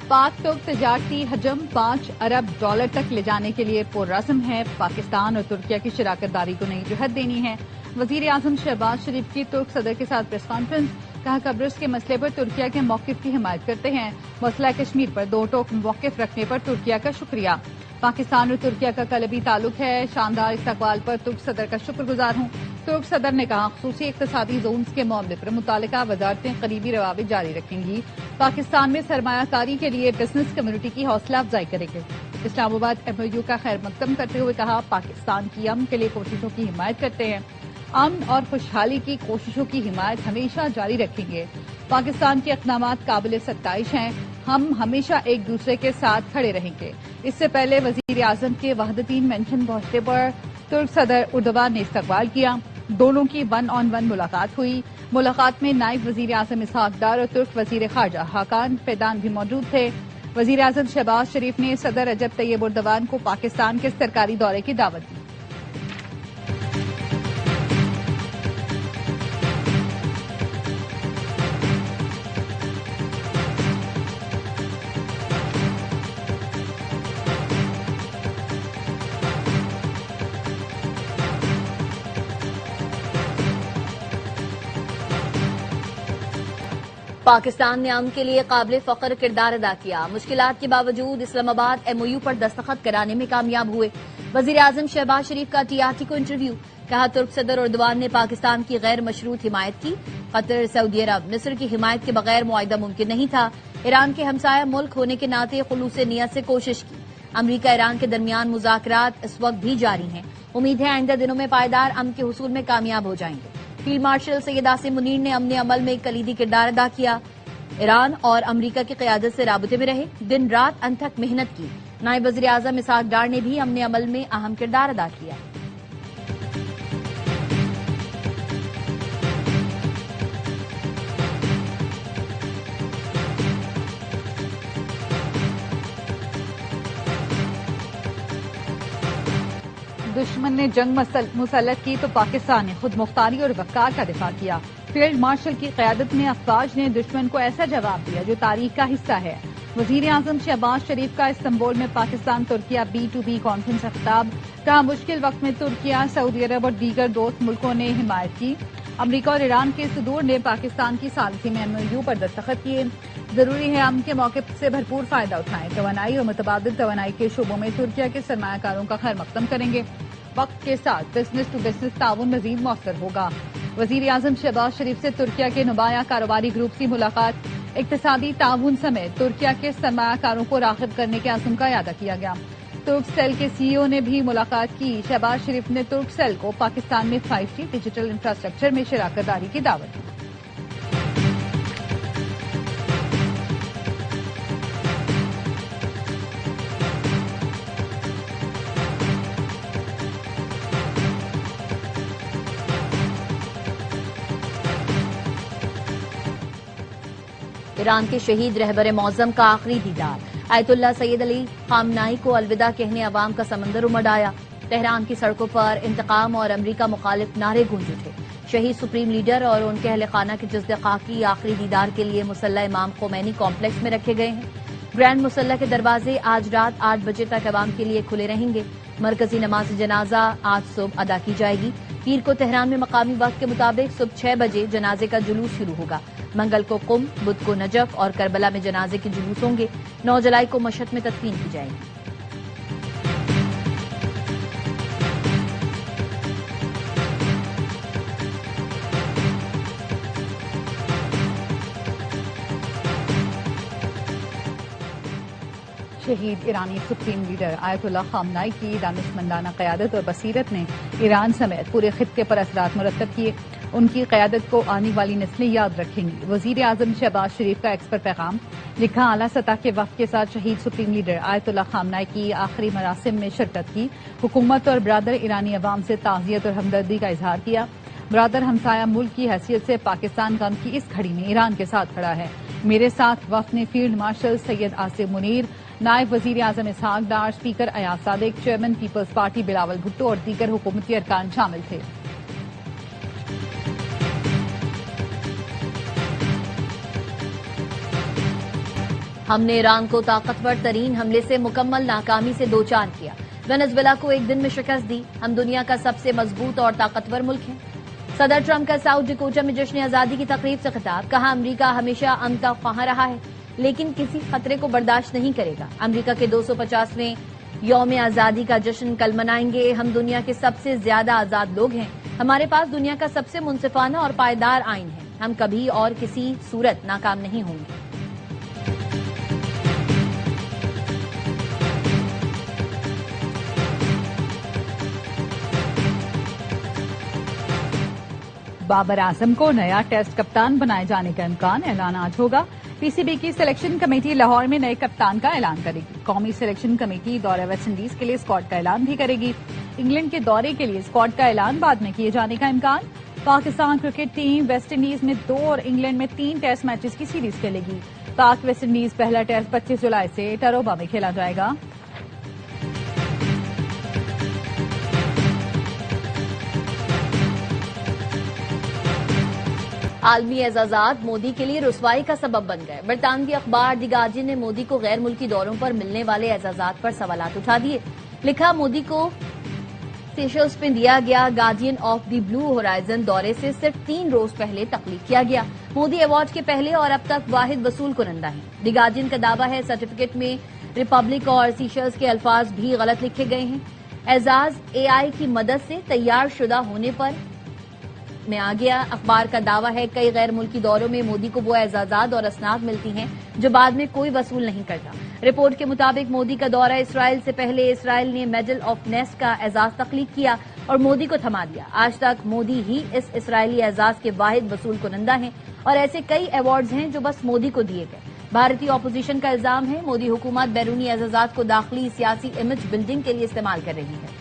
पाक तुर्क तजारती हजम $5 अरब तक ले जाने के लिए पुरअज़्म है। पाकिस्तान और तुर्किया की शराकतदारी को नई जहत देनी है। वजीर आजम शहबाज शरीफ की तुर्क सदर के साथ प्रेस कॉन्फ्रेंस। कहा, कब्रिस के मसले पर तुर्किया के मौकिफ की हिमायत करते हैं। मसला कश्मीर पर दो टोक मौकिफ रखने पर तुर्किया का शुक्रिया। पाकिस्तान और तुर्किया का कलबी ताल्लुक है। शानदार इस्तकबाल पर तुर्क सदर का शुक्रगुजार हूं। तुर्क सदर ने कहा, खुसूसी इक्तिसादी जोन्स के मामले पर मुतालिका वजारतें करीबी रवाबित जारी रखेंगी। पाकिस्तान में सरमायाकारी के लिए बिजनेस कम्युनिटी की हौसला अफजाई करेंगे। इस्लामाबाद MOU का खैर मकदम करते हुए कहा, पाकिस्तान की अमन के लिए कोशिशों की हिमायत करते हैं। अमन और खुशहाली की कोशिशों की हिमायत हमेशा जारी रखेंगे। पाकिस्तान के इक़दामात काबिल सत्ताइश हैं। हम हमेशा एक दूसरे के साथ खड़े रहेंगे। इससे पहले वजीर आजम के वहदतीन मेंशन पहुंचने पर तुर्क सदर उर्दवान ने इस्तकबाल किया। दोनों की 1-on-1 मुलाकात हुई। मुलाकात में नायब वजीर आजम इसहाक डार और तुर्क वजीर खारजा हाकान फिदान भी मौजूद थे। वजीर आजम शहबाज शरीफ ने सदर रजब तैयब उर्दवान को पाकिस्तान के सरकारी दौरे की दावत दी। पाकिस्तान ने अमन के लिए काबिल फख्र किरदार अदा किया। मुश्किलात के बावजूद इस्लामाबाद MOU पर दस्तखत कराने में कामयाब हुए। वजीर आजम शहबाज शरीफ का TRT को इंटरव्यू। कहा, तुर्क सदर उर्दवान ने पाकिस्तान की गैर मशरूत हिमायत की। कतर, सऊदी अरब, मिस्र की हिमायत के बगैर मुआहिदा मुमकिन नहीं था। ईरान के हमसाया मुल्क होने के नाते खुलूस नियत से कोशिश की। अमरीका ईरान के दरमियान मुज़ाकरात इस वक्त भी जारी हैं। उम्मीद है आइंदा दिनों में पायदार अमन के हुसूल में कामयाब हो जाएंगे। फील्ड मार्शल सैयद आसिम मुनीर ने अमन अमल में कलीदी किरदार अदा किया। ईरान और अमरीका की क़यादत से राबते में रहे। दिन रात अनथक मेहनत की। नायब वज़ीर आज़म इसहाक डार ने भी अमन अमल में अहम किरदार अदा किया। दुश्मन ने जंग मुसल्लत की तो पाकिस्तान ने खुद मुख्तारी और वक़ार का दिफा किया। फील्ड मार्शल की क़यादत में अफवाज ने दुश्मन को ऐसा जवाब दिया जो तारीख का हिस्सा है। वजीर आजम शहबाज शरीफ का इस्तांबुल में पाकिस्तान तुर्किया B2B कॉन्फ्रेंस का खिताब। कहा, मुश्किल वक्त में तुर्किया, सऊदी अरब और दीगर दोस्त मुल्कों ने हिमायत की। अमरीका और ईरान के सदूर ने पाकिस्तान की सालिसी में MOU पर दस्तखत किए। जरूरी है हम के मौके से भरपूर फायदा उठाएं। तवानाई और मुतबादिल तवानाई के शोबों में तुर्किया के सरमायाकारों का खैर मकदम करेंगे। वक्त के साथ बिजनेस टू बिजनेस ताउन मजीद मौसर होगा। वजीर आजम शहबाज शरीफ से तुर्किया के नुमाया कारोबारी ग्रुप की मुलाकात। इक्तिसादी ताउन समेत तुर्किया के सरमायाकारों को राग़िब करने के आज़म का इयादा किया गया। तुर्क सेल के CEO ने भी मुलाकात की। शहबाज शरीफ ने तुर्क सेल को पाकिस्तान में 5G डिजिटल इंफ्रास्ट्रक्चर में शराकतदारी की दावत दी। ईरान के शहीद रहबर मौज़म का आखिरी दीदार। आयतुल्लाह सैयद अली खामनाई को अलविदा कहने अवाम का समंदर उमड़ आया। तेहरान की सड़कों पर इंतकाम और अमरीका मुखालिफ नारे गूंज उठे। शहीद सुप्रीम लीडर और उनके अहले खाना के जज्द खाकी आखिरी दीदार के लिए मुसल्ला इमाम खोमैनी कॉम्प्लेक्स में रखे गए हैं। ग्रैंड मुसल्ला के दरवाजे आज रात 8 बजे तक अवाम के लिए खुले रहेंगे। मरकजी नमाज जनाजा आज सुबह अदा की जाएगी। पीर को तेहरान में मकामी वक्त के मुताबिक सुबह 6 बजे जनाजे का जुलूस शुरू होगा। मंगल को कुम, बुध को नजफ और करबला में जनाजे के जुलूस होंगे। 9 जुलाई को मशहद में तदफीन की जाएगी। शहीद ईरानी सुप्रीम लीडर आयतुल्लाह खामनाई की दानिशमंदाना क़यादत और बसीरत ने ईरान समेत पूरे खित्ते पर असरात मुरतब किए। उनकी क़यादत को आने वाली नस्लें याद रखेंगी। वजीर आजम शहबाज शरीफ का एक्स पर पैगाम लिखा। आला सतह के वक्त के साथ शहीद सुप्रीम लीडर आयतुल्लाह खामनाई की आखिरी मरासिम में शिरकत की। हुकूमत और बरादर ईरानी अवाम से ताज़ियत और हमदर्दी का इजहार किया। बरादर हमसाया मुल्क की हैसियत से पाकिस्तान गम की इस घड़ी में ईरान के साथ खड़ा है। मेरे साथ वफ्द में फील्ड मार्शल सैयद आसिम मुनीर, नायब वजीर आजम Ishaq Dar, speaker Ayaz Sadiq, chairman Peoples Party Bilawal Bhutto और दीगर हुकूमती अरकान शामिल थे। हमने ईरान को ताकतवर तरीन हमले से मुकम्मल नाकामी से दो चार किया। वेनेजुएला को एक दिन में शिकस्त दी। हम दुनिया का सबसे मजबूत और ताकतवर मुल्क हैं। सदर ट्रंप का साउथ डकोटा में जश्न आजादी की तकरीब से खिताब। कहा, अमरीका हमेशा अमन का ख्वाह रहा है, लेकिन किसी खतरे को बर्दाश्त नहीं करेगा। अमरीका के 250वें यौम आजादी का जश्न कल मनाएंगे। हम दुनिया के सबसे ज्यादा आजाद लोग हैं। हमारे पास दुनिया का सबसे मुनसिफाना और पायदार आइन है। हम कभी और किसी सूरत नाकाम नहीं होंगे। बाबर आजम को नया टेस्ट कप्तान बनाए जाने का इम्कान, ऐलान आज होगा। पीसीबी की सिलेक्शन कमेटी लाहौर में नए कप्तान का ऐलान करेगी। कौमी सिलेक्शन कमेटी दौरे वेस्ट इंडीज के लिए स्क्वाड का ऐलान भी करेगी। इंग्लैंड के दौरे के लिए स्क्वाड का ऐलान बाद में किए जाने का इम्कान। Pakistan cricket team West Indies में 2 और इंग्लैंड में 3 टेस्ट मैचेस की सीरीज खेलेगी। पाक वेस्ट इंडीज पहला टेस्ट 25 जुलाई से टरोबा में खेला जाएगा। आलमी एजाजात मोदी के लिए रुसवाई का सबब बन गए। बरतानवी अखबार द गार्जियन ने मोदी को गैर मुल्की दौरों पर मिलने वाले एजाजात पर सवालात उठा दिए। लिखा, मोदी को सेशल्स में दिया गया guardian of the blue horizon दौरे से सिर्फ 3 रोज पहले तख्लीक किया गया। मोदी अवार्ड के पहले और अब तक वाहिद वसूल कुनंदा है। द गार्जियन का दावा है सर्टिफिकेट में रिपब्लिक और सेशल्स के अल्फाज भी गलत लिखे गए हैं। एजाज एआई की मदद से तैयार शुदा होने पर में आ गया। अखबार का दावा है कई गैर मुल्की दौरों में मोदी को वो एजाजात और असनाद मिलती हैं जो बाद में कोई वसूल नहीं करता। रिपोर्ट के मुताबिक मोदी का दौरा इसराइल से पहले इसराइल ने मेडल ऑफ नेस्ट का एजाज तख्लीक किया और मोदी को थमा दिया। आज तक मोदी ही इस इसराइली एजाज के वाहिद वसूल कुनंदा हैं और ऐसे कई अवार्ड्स हैं जो बस मोदी को दिए गए। भारतीय ऑपोजिशन का इल्जाम है मोदी हुकूमत बैरूनी एजाजात को दाखिली सियासी इमेज बिल्डिंग के लिए इस्तेमाल कर रही है।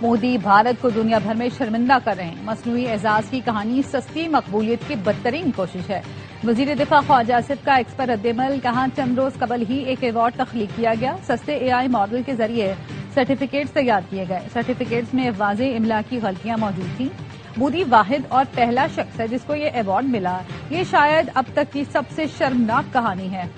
मोदी भारत को दुनिया भर में शर्मिंदा कर रहे हैं। मसनूई एजाज की कहानी सस्ती मकबूलियत की बदतरीन कोशिश है। वजीर दिफा ख्वाजा आसिफ का एक्स पर रद्देमल। कहा, चंद रोज कबल ही एक अवार्ड तख्लीक किया गया। सस्ते एआई मॉडल के जरिए सर्टिफिकेट्स तैयार किए गए। सर्टिफिकेट्स में वाज़े इमला की गलतियां मौजूद थी। मोदी वाहिद और पहला शख्स है जिसको ये अवार्ड मिला। ये शायद अब तक की सबसे शर्मनाक कहानी है।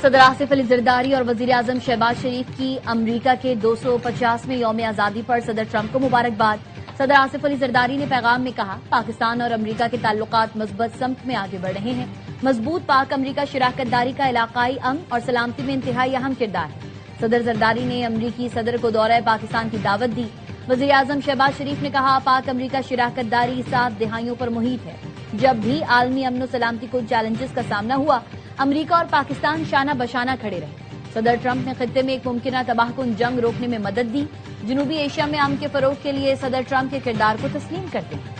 सदर आसिफ अली जरदारी और वजीर आजम शहबाज शरीफ की अमरीका के 250वें यौम आजादी पर सदर ट्रंप को मुबारकबाद। सदर आसिफ अली जरदारी ने पैगाम में कहा, पाकिस्तान और अमरीका के ताल्लुकात मजबूत समत में आगे बढ़ रहे हैं। मजबूत पाक अमरीका शराकतदारी का इलाकाई अमन और सलामती में इंतहाई अहम किरदार है। सदर जरदारी ने अमरीकी सदर को दौरा पाकिस्तान की दावत दी। वजीर आजम शहबाज शरीफ ने कहा, पाक अमरीका शराकतदारी 7 दहाइयों पर मुहित है। जब भी आलमी अमन और सलामती को चैलेंजेस का सामना हुआ, अमरीका और पाकिस्तान शाना बशाना खड़े रहे। सदर ट्रंप ने खित्ते में एक मुमकिन तबाहकुन जंग रोकने में मदद दी। जनूबी एशिया में अमन के फरोग के लिए सदर ट्रंप के किरदार को तस्लीम करते हैं।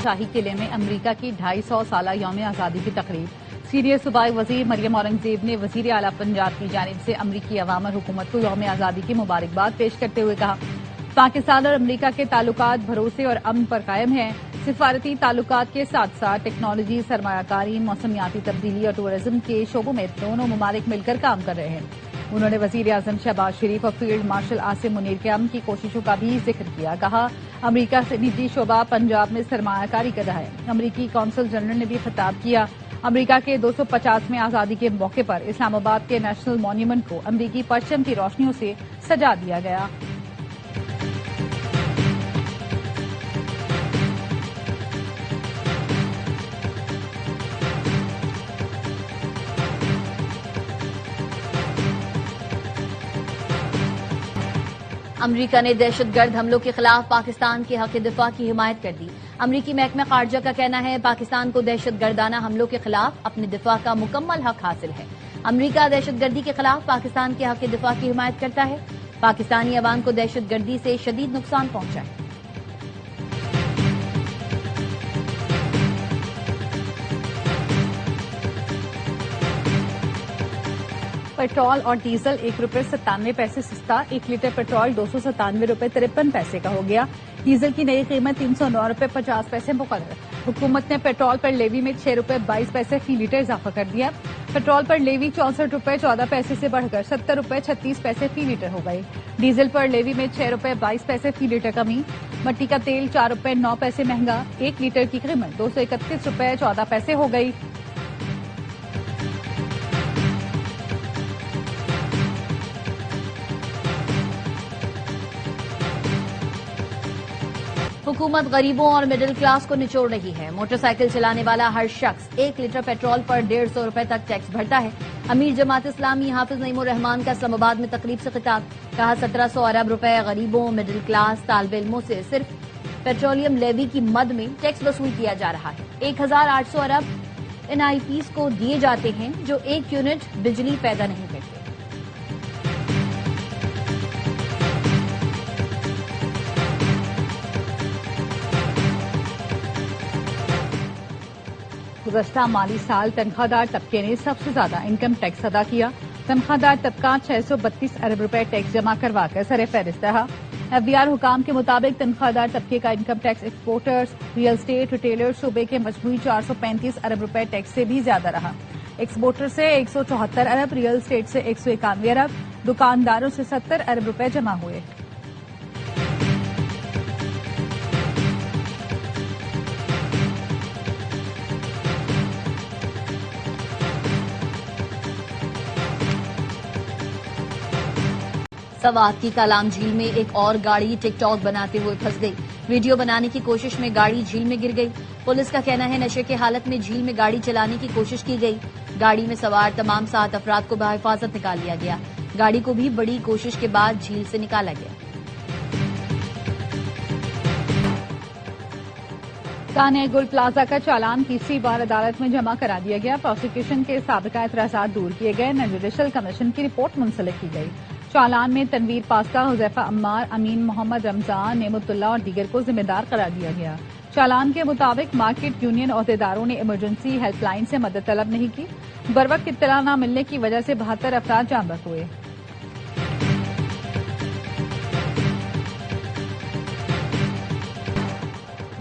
शाही किले में अमरीका की 250 साला यौम आजादी की तकरीब। सीनियर सूबाई वजीर मरियम औरंगजेब ने वजीर आला पंजाब की जानिब से अमरीकी अवाम और हुकूमत को यौम आजादी की मुबारकबाद पेश करते हुए कहा, पाकिस्तान और अमरीका के ताल्लुकात भरोसे और अमन पर कायम हैं। सिफारती ताल्लुकात के साथ साथ टेक्नोलॉजी, सरमायाकारी, मौसमियाती तब्दीली और टूरिज्म के शोबों में दोनों ममालिक मिलकर काम कर रहे हैं। उन्होंने वजीर आजम शहबाज शरीफ और फील्ड मार्शल आसिम मुनीर के अमन की कोशिशों का भी जिक्र किया। कहा, अमरीका से निजी शोबा पंजाब में सरमायाकारी कर रहा है। अमरीकी कौंसल जनरल ने भी खिताब किया। अमरीका के 250वें आजादी के मौके पर इस्लामाबाद के नेशनल मॉन्यूमेंट को अमरीकी परचम की रोशनियों से सजा दिया गया। अमरीका ने दहशतगर्द हमलों के खिलाफ पाकिस्तान के हक दिफा की हिमायत कर दी। अमरीकी महकमा खारजा का कहना है, पाकिस्तान को दहशतगर्दाना हमलों के खिलाफ अपने दिफा का मुकम्मल हक हासिल है। अमरीका दहशतगर्दी के खिलाफ पाकिस्तान के हक दिफा की हिमायत करता है। पाकिस्तानी अवाम को दहशतगर्दी से शदीद नुकसान पहुंचा है। पेट्रोल और डीजल ₹1.97 सस्ता। 1 लीटर पेट्रोल ₹297.53 का हो गया। डीजल की नई कीमत ₹309.50 मुकर्रर। हुकूमत ने पेट्रोल पर लेवी में ₹6.22 फी लीटर इजाफा कर दिया। पेट्रोल पर लेवी ₹64.14 से बढ़कर ₹70.36 फी लीटर हो गई। डीजल पर लेवी में ₹6.22 फी लीटर कमी। मट्टी का तेल ₹4.09 महंगा। 1 लीटर की कीमत ₹231.14 हो गई। हुकूमत गरीबों और मिडिल क्लास को निचोड़ रही है। मोटरसाइकिल चलाने वाला हर शख्स 1 लीटर पेट्रोल पर ₹150 तक टैक्स भरता है। अमीर जमात इस्लामी हाफिज नईमुर रहमान का इस्लामाबाद में तकरीब से खिताब। कहा 1700 अरब रुपए गरीबों, मिडिल क्लास, तालिब इल्मों से सिर्फ पेट्रोलियम लेवी की मद में टैक्स वसूल किया जा रहा है। 1800 अरब NIPs को दिए जाते हैं जो 1 यूनिट बिजली पैदा नहीं करते। गुज़श्ता माली साल तनख्वाहदार तबके ने सबसे ज्यादा इनकम टैक्स अदा किया। तनख्वाहदार तबका 632 अरब रुपए टैक्स जमा करवाकर सरे फहरिस्त रहा। FDR हुकाम के मुताबिक तनख्वाहदार तबके का income tax exporters, real estate, retailers शोबे के मजमूई 435 अरब रुपए टैक्स से भी ज्यादा रहा। एक्सपोर्टर से 174 अरब, रियल स्टेट से 191 अरब, दुकानदारों से 70 अरब रुपए जमा हुए। सवात की कालाम झील में एक और गाड़ी टिकटॉक बनाते हुए फंस गई। वीडियो बनाने की कोशिश में गाड़ी झील में गिर गई। पुलिस का कहना है नशे की हालत में झील में गाड़ी चलाने की कोशिश की गई। गाड़ी में सवार तमाम 7 अफराद को बहिफाजत निकाल लिया गया। गाड़ी को भी बड़ी कोशिश के बाद झील से निकाला गया। सानिया गुल प्लाजा का चालान तीसरी बार अदालत में जमा करा दिया गया। प्रोसिक्यूशन के साबिका एतराजात दूर किए गए। न जुडिशल कमीशन की रिपोर्ट मुंसलिक की गई। चालान में तनवीर पास्ता, हुजैफा अम्मार, अमीन मोहम्मद रमजान, नेमतुल्लाह और दीगर को जिम्मेदार करार दिया गया। चालान के मुताबिक मार्केट यूनियन अहदेदारों ने इमरजेंसी हेल्पलाइन से मदद तलब नहीं की। बरवक्त इत्तला न मिलने की वजह से 72 अफराद जांबक हुए।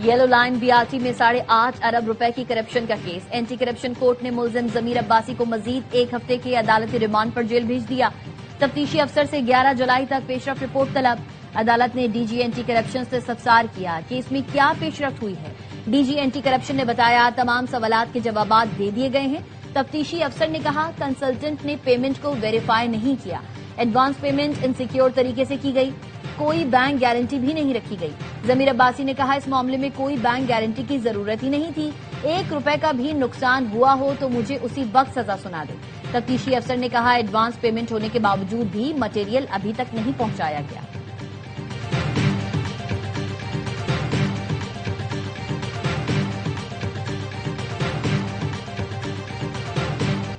येलो लाइन BRT में 8.5 अरब रुपए की करप्शन का केस। एंटी करप्शन कोर्ट ने मुलजिम जमीर अब्बासी को मजीद 1 हफ्ते के अदालती रिमांड पर जेल भेज दिया। तफ्तीशी अफसर से 11 जुलाई तक पेशरफ रिपोर्ट तलब। अदालत ने DG एंटी करप्शन से सत्सार किया कि इसमें क्या पेशरफ हुई है। DG एंटी करप्शन ने बताया तमाम सवालात के जवाबात दे दिए गए हैं। तफ्तीशी अफसर ने कहा कंसल्टेंट ने पेमेंट को वेरीफाई नहीं किया। एडवांस पेमेंट इनसिक्योर तरीके से की गई। कोई बैंक गारंटी भी नहीं रखी गई। जमीर अब्बासी ने कहा इस मामले में कोई बैंक गारंटी की जरूरत ही नहीं थी। 1 रुपए का भी नुकसान हुआ हो तो मुझे उसी वक्त सजा सुना दे। तफ्तीशी अफसर ने कहा एडवांस पेमेंट होने के बावजूद भी मटेरियल अभी तक नहीं पहुंचाया गया।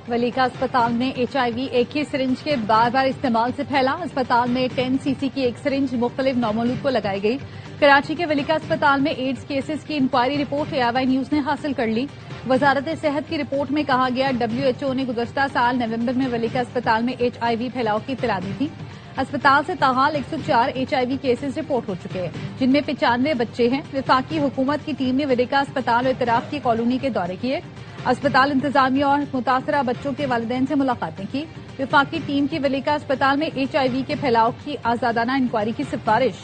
वलीका अस्पताल में HIV एक ही सिरिंज के बार बार इस्तेमाल से फैला। अस्पताल में 10 cc की एक सिरिंज मुख्तलिफ नौमौलूद को लगाई गई। कराची के वलीका अस्पताल में एड्स केसेस की इंक्वायरी रिपोर्ट ARY न्यूज ने हासिल कर ली। वजारत सेहत की रिपोर्ट में कहा गया WHO ने गुज़श्ता साल नवंबर में वलीका अस्पताल में HIV फैलाव की इत्तला दी थी। अस्पताल से ताहाल 104 HIV केसेस रिपोर्ट हो चुके हैं, जिनमें 95 बच्चे हैं। विफाकी हुकूमत की टीम ने वलीका अस्पताल और इतराफ की कॉलोनी के दौरे किए। अस्पताल इंतजामिया और मुतासरा बच्चों के वालिदैन से मुलाकातें की। विफाकी टीम की वलीका अस्पताल में HIV के फैलाव की आजादाना इंक्वायरी की सिफारिश।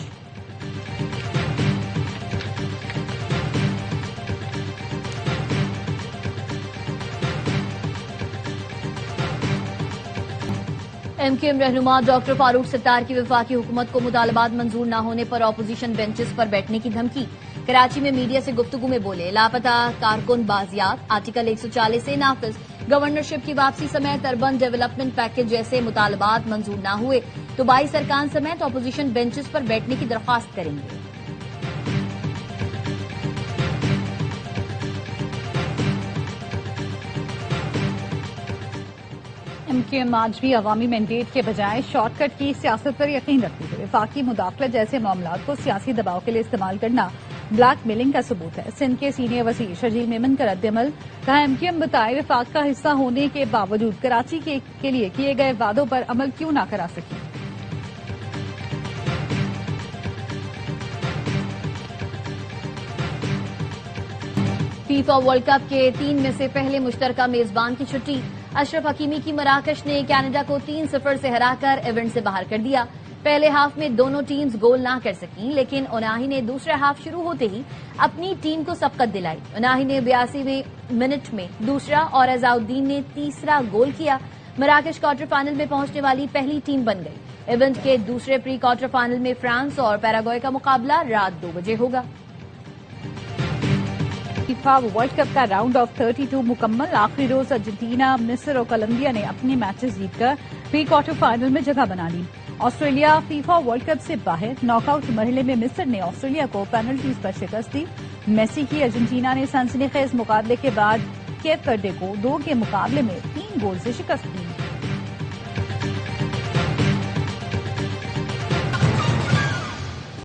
MQM रहनुमा डॉक्टर फारूक सत्तार की वफाकी हुकूमत को मुतालबात मंजूर न होने पर ऑपोजिशन बेंचेस पर बैठने की धमकी। कराची में मीडिया से गुफ्तगू में बोले लापता कारकुन बाजियाब, आर्टिकल 140 से नाफिज, गवर्नरशिप की वापसी समेत अर्बन डेवलपमेंट पैकेज जैसे मुतालबात मंजूर न हुए तो 22 अरकान समेत ऑपोजिशन बेंचेस पर बैठने की दरख्वास्त करेंगे। MQM आज भी अवामी मैंडेट के बजाय शॉर्टकट की सियासत पर यकीन रखती है। वफाकी मुदाखलत जैसे मामलात को सियासी दबाव के लिए इस्तेमाल करना ब्लैकमेलिंग का सबूत है। सिंध के सीनियर वज़ीर शर्जील मेमन का रद्दअमल, कहा MQM बताए वफाक का हिस्सा होने के बावजूद कराची के लिए किए गए वादों पर अमल क्यों ना करा सकी। फीफा वर्ल्ड कप के 3 में से पहले मुश्तरका मेजबान की छुट्टी। अशरफ हकीमी की मराकश ने कनाडा को 3-0 से हराकर इवेंट से बाहर कर दिया। पहले हाफ में दोनों टीम्स गोल ना कर सकीं, लेकिन उनाही ने दूसरे हाफ शुरू होते ही अपनी टीम को सबकत दिलाई। उनाही ने 82वें मिनट में दूसरा और अजाउद्दीन ने तीसरा गोल किया। मराकश क्वार्टर फाइनल में पहुंचने वाली पहली टीम बन गई। इवेंट के दूसरे प्री क्वार्टर फाइनल में फ्रांस और पैराग्वे का मुकाबला रात 2 बजे होगा। फीफा वर्ल्ड कप का राउंड ऑफ 32 मुकम्मल। आखिरी रोज अर्जेंटीना, मिस्र और कोलंबिया ने अपने मैचेस जीतकर प्री क्वार्टर फाइनल में जगह बना ली। ऑस्ट्रेलिया फीफा वर्ल्ड कप से बाहर। नॉकआउट मरहले में मिस्र ने ऑस्ट्रेलिया को पेनल्टीज पर शिकस्त दी। मेसी की अर्जेंटीना ने सनसनीखेज मुकाबले के बाद केप वर्डे को 2 के मुकाबले में 3 गोल से शिकस्त दी।